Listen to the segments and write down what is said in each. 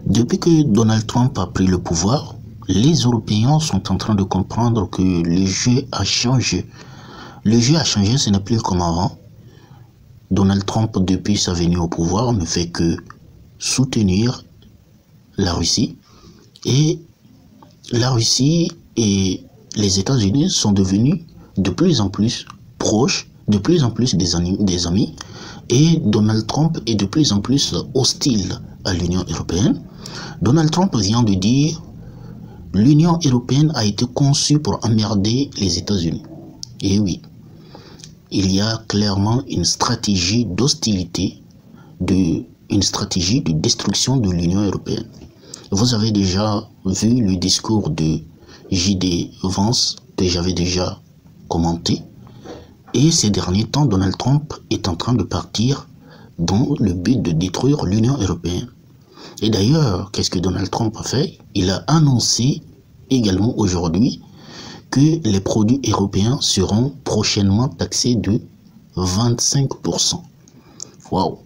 Depuis que Donald Trump a pris le pouvoir, les Européens sont en train de comprendre que le jeu a changé. Le jeu a changé, ce n'est plus comme avant. Donald Trump, depuis sa venue au pouvoir, ne fait que soutenir la Russie. Et la Russie et les États-Unis sont devenus de plus en plus proches, de plus en plus des amis. Et Donald Trump est de plus en plus hostile à l'Union européenne. Donald Trump vient de dire « L'Union européenne a été conçue pour emmerder les États-Unis ». Et oui, il y a clairement une stratégie d'hostilité, une stratégie de destruction de l'Union européenne. Vous avez déjà vu le discours de J.D. Vance que j'avais déjà commenté. Et ces derniers temps, Donald Trump est en train de partir dans le but de détruire l'Union européenne. Et d'ailleurs, qu'est-ce que Donald Trump a fait? Il a annoncé également aujourd'hui que les produits européens seront prochainement taxés de 25%. Waouh!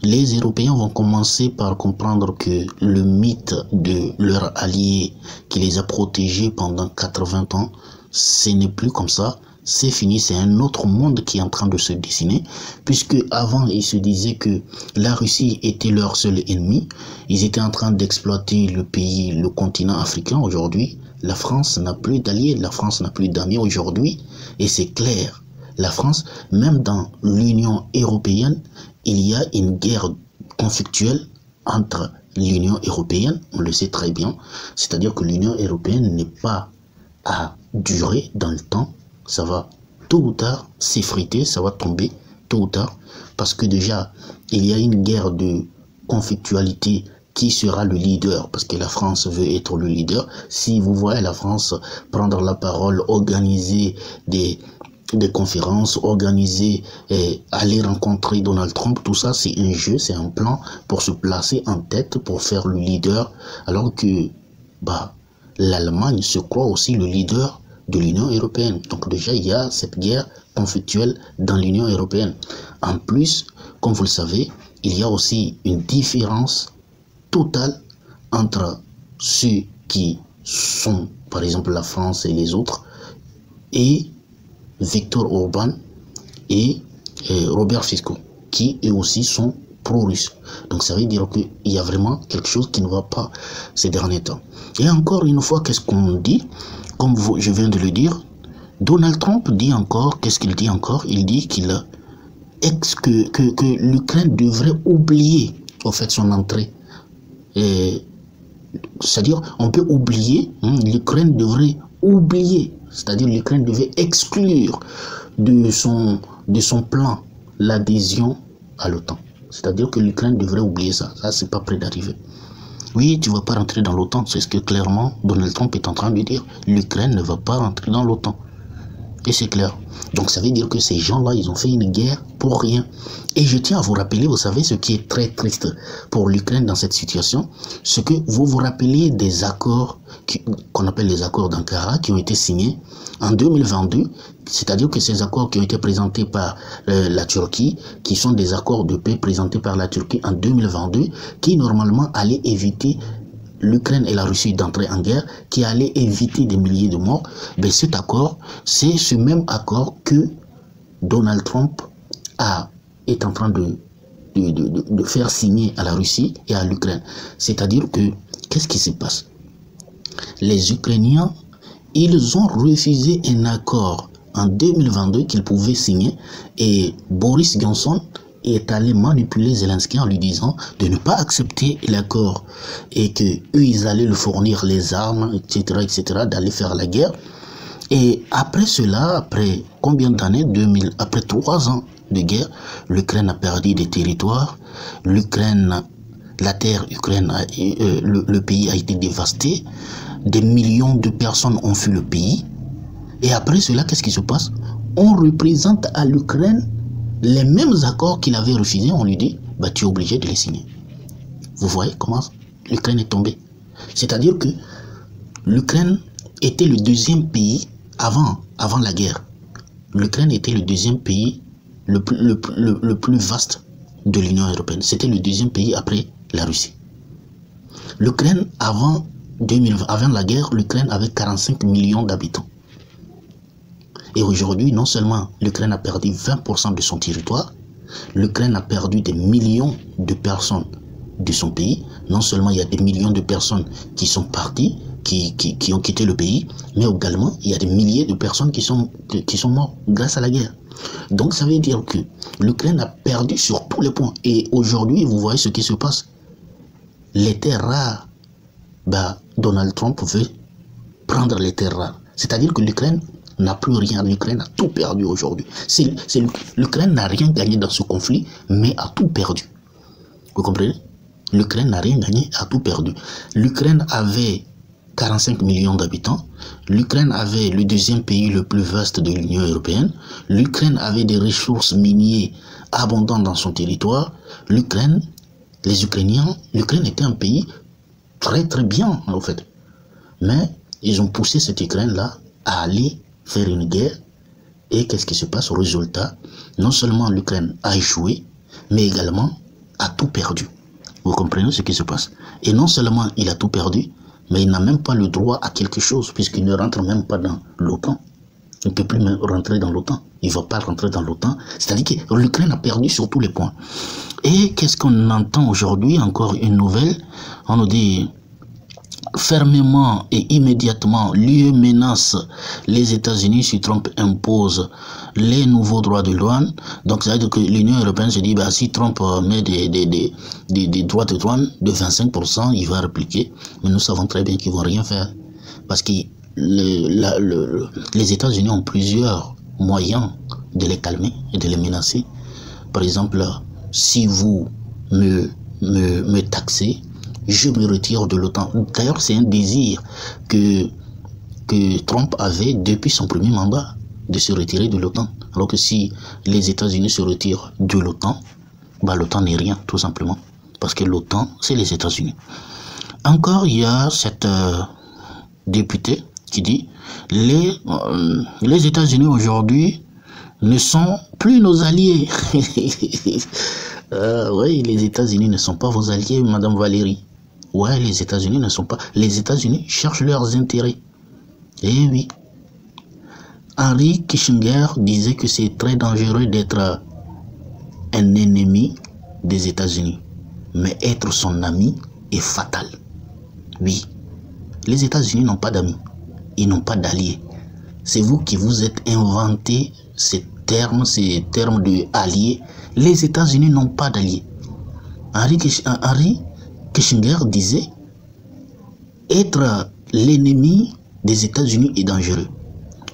Les Européens vont commencer par comprendre que le mythe de leur allié qui les a protégés pendant 80 ans, ce n'est plus comme ça. C'est fini, c'est un autre monde qui est en train de se dessiner, puisque avant ils se disaient que la Russie était leur seul ennemi, ils étaient en train d'exploiter le pays, le continent africain. Aujourd'hui, la France n'a plus d'alliés, la France n'a plus d'amis aujourd'hui, et c'est clair, la France, même dans l'Union européenne, il y a une guerre conflictuelle entre l'Union européenne, on le sait très bien, c'est-à-dire que l'Union européenne n'est pas à durer dans le temps. Ça va tôt ou tard s'effriter, ça va tomber tôt ou tard, parce que déjà, il y a une guerre de conflictualité. Qui sera le leader? Parce que la France veut être le leader. Si vous voyez la France prendre la parole, organiser des conférences, organiser, aller rencontrer Donald Trump, tout ça c'est un jeu, c'est un plan pour se placer en tête, pour faire le leader, alors que l'Allemagne se croit aussi le leader de l'Union européenne. Donc déjà, il y a cette guerre conflictuelle dans l'Union européenne. En plus, comme vous le savez, il y a aussi une différence totale entre ceux qui sont, par exemple, la France et les autres, et Viktor Orban et Robert Fico, qui eux aussi sont pro-russes. Donc ça veut dire qu'il y a vraiment quelque chose qui ne va pas ces derniers temps. Et encore une fois, qu'est-ce qu'on dit? Comme je viens de le dire, Donald Trump dit encore, qu'est-ce qu'il dit encore? Il dit que l'Ukraine devrait oublier, au fait, son entrée. C'est-à-dire, on peut oublier, l'Ukraine devrait oublier, c'est-à-dire l'Ukraine devait exclure de son plan l'adhésion à l'OTAN. C'est-à-dire que l'Ukraine devrait oublier ça. Ça, c'est pas près d'arriver. Oui, tu ne vas pas rentrer dans l'OTAN. C'est ce que clairement Donald Trump est en train de dire. L'Ukraine ne va pas rentrer dans l'OTAN. Et c'est clair. Donc ça veut dire que ces gens-là, ils ont fait une guerre pour rien. Et je tiens à vous rappeler, vous savez, ce qui est très triste pour l'Ukraine dans cette situation, c'est que vous vous rappelez des accords qu'on appelle les accords d'Ankara qui ont été signés en 2022. C'est-à-dire que ces accords qui ont été présentés par la Turquie, qui sont des accords de paix présentés par la Turquie en 2022, qui normalement allaient éviter l'Ukraine et la Russie d'entrer en guerre, qui allait éviter des milliers de morts. Ben cet accord, c'est ce même accord que Donald Trump est en train de faire signer à la Russie et à l'Ukraine. C'est-à-dire que, qu'est-ce qui se passe? Les Ukrainiens, ils ont refusé un accord en 2022 qu'ils pouvaient signer, et Boris Johnson est allé manipuler Zelensky en lui disant de ne pas accepter l'accord et que eux ils allaient lui fournir les armes, etc., d'aller faire la guerre. Et après cela, après combien d'années? Après 3 ans de guerre, l'Ukraine a perdu des territoires. La terre ukraine, le pays a été dévasté. Des millions de personnes ont fui le pays. Et après cela, qu'est-ce qui se passe? On représente à l'Ukraine les mêmes accords qu'il avait refusés. On lui dit, tu es obligé de les signer. Vous voyez comment l'Ukraine est tombée? C'est-à-dire que l'Ukraine était le deuxième pays avant la guerre. L'Ukraine était le deuxième pays le plus vaste de l'Union européenne. C'était le deuxième pays après la Russie. L'Ukraine, avant la guerre, l'Ukraine avait 45 millions d'habitants. Et aujourd'hui, non seulement l'Ukraine a perdu 20% de son territoire, l'Ukraine a perdu des millions de personnes de son pays. Non seulement il y a des millions de personnes qui sont parties, qui ont quitté le pays, mais également il y a des milliers de personnes qui sont mortes grâce à la guerre. Donc ça veut dire que l'Ukraine a perdu sur tous les points. Et aujourd'hui, vous voyez ce qui se passe. Les terres rares, Donald Trump veut prendre les terres rares. C'est-à-dire que l'Ukraine n'a plus rien. L'Ukraine a tout perdu aujourd'hui. L'Ukraine n'a rien gagné dans ce conflit, mais a tout perdu. Vous comprenez? L'Ukraine n'a rien gagné, a tout perdu. L'Ukraine avait 45 millions d'habitants. L'Ukraine avait le deuxième pays le plus vaste de l'Union européenne. L'Ukraine avait des ressources minières abondantes dans son territoire. L'Ukraine était un pays très très bien en fait. Mais ils ont poussé cette Ukraine-là à aller faire une guerre. Et qu'est-ce qui se passe au résultat? Non seulement l'Ukraine a échoué, mais également a tout perdu. Vous comprenez ce qui se passe? Et non seulement il a tout perdu, mais il n'a même pas le droit à quelque chose, puisqu'il ne rentre même pas dans l'OTAN. Il ne peut plus même rentrer dans l'OTAN. Il ne va pas rentrer dans l'OTAN. C'est-à-dire que l'Ukraine a perdu sur tous les points. Et qu'est-ce qu'on entend aujourd'hui? Encore une nouvelle. On nous dit fermement et immédiatement, l'UE menace les États-Unis si Trump impose les nouveaux droits de douane. Donc ça veut dire que l'Union européenne se dit, si Trump met des droits de douane de 25%, il va répliquer. Mais nous savons très bien qu'ils ne vont rien faire. Parce que les États-Unis ont plusieurs moyens de les calmer et de les menacer. Par exemple, si vous me taxez, je me retire de l'OTAN. D'ailleurs, c'est un désir que Trump avait depuis son premier mandat, de se retirer de l'OTAN. Alors que si les États-Unis se retirent de l'OTAN, l'OTAN n'est rien, tout simplement. Parce que l'OTAN, c'est les États-Unis. Encore, il y a cette députée qui dit les États-Unis aujourd'hui ne sont plus nos alliés. Oui, les États-Unis ne sont pas vos alliés, Madame Valérie. Ouais, les États-Unis ne sont pas... Les États-Unis cherchent leurs intérêts. Eh oui. Henry Kissinger disait que c'est très dangereux d'être un ennemi des États-Unis. Mais être son ami est fatal. Oui. Les États-Unis n'ont pas d'amis. Ils n'ont pas d'alliés. C'est vous qui vous êtes inventé ces termes de alliés. Les États-Unis n'ont pas d'alliés. Henry Kissinger disait être l'ennemi des États-Unis est dangereux,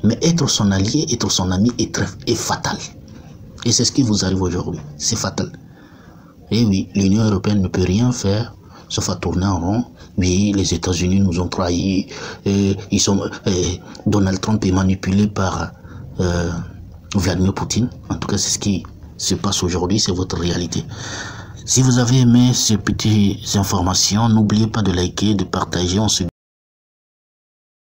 mais être son allié, être son ami est fatal. Et c'est ce qui vous arrive aujourd'hui, c'est fatal. Et oui, l'Union européenne ne peut rien faire sauf à tourner en rond. Oui, les États-Unis nous ont trahis. Donald Trump est manipulé par Vladimir Poutine. En tout cas, c'est ce qui se passe aujourd'hui, c'est votre réalité. Si vous avez aimé ces petites informations, n'oubliez pas de liker, de partager. On se